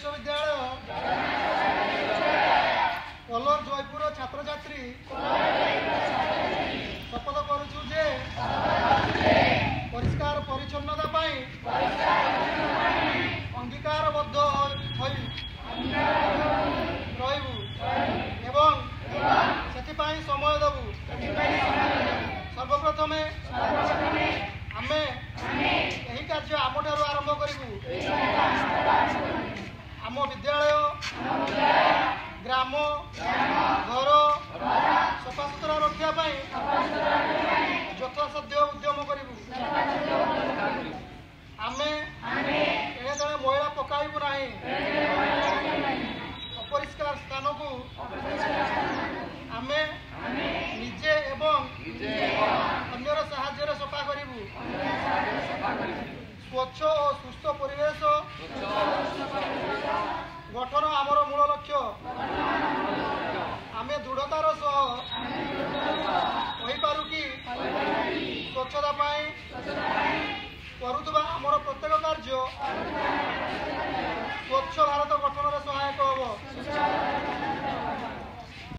विश्वविद्यालय कलर जयपुर छात्र छात्री शपथ करुचु जे परिष्कार परिच्छन्नता अंगीकारबद्ध रहिबु एवं सेथिपाई समय देबु। सर्वप्रथमे आमे यही कार्य आमठारु आरंभ करिबु। आम विद्यालय ग्राम घर सफासुतरा रखा यथासाध्य उद्यम करिबु। आमे ए जने मैला पकाइबु नाही। अपरिष्कार स्थान को आमे निजे एवं अन्यर साहाय्य सफा करिबु। स्वच्छ और सुस्थ परिवेश गठन आमर मूल लक्ष्य। आमे दृढ़तार सह कहिपारु कि स्वच्छता पाई करुवा आमर प्रत्येक कार्य स्वच्छ भारत गठन में सहायक होब।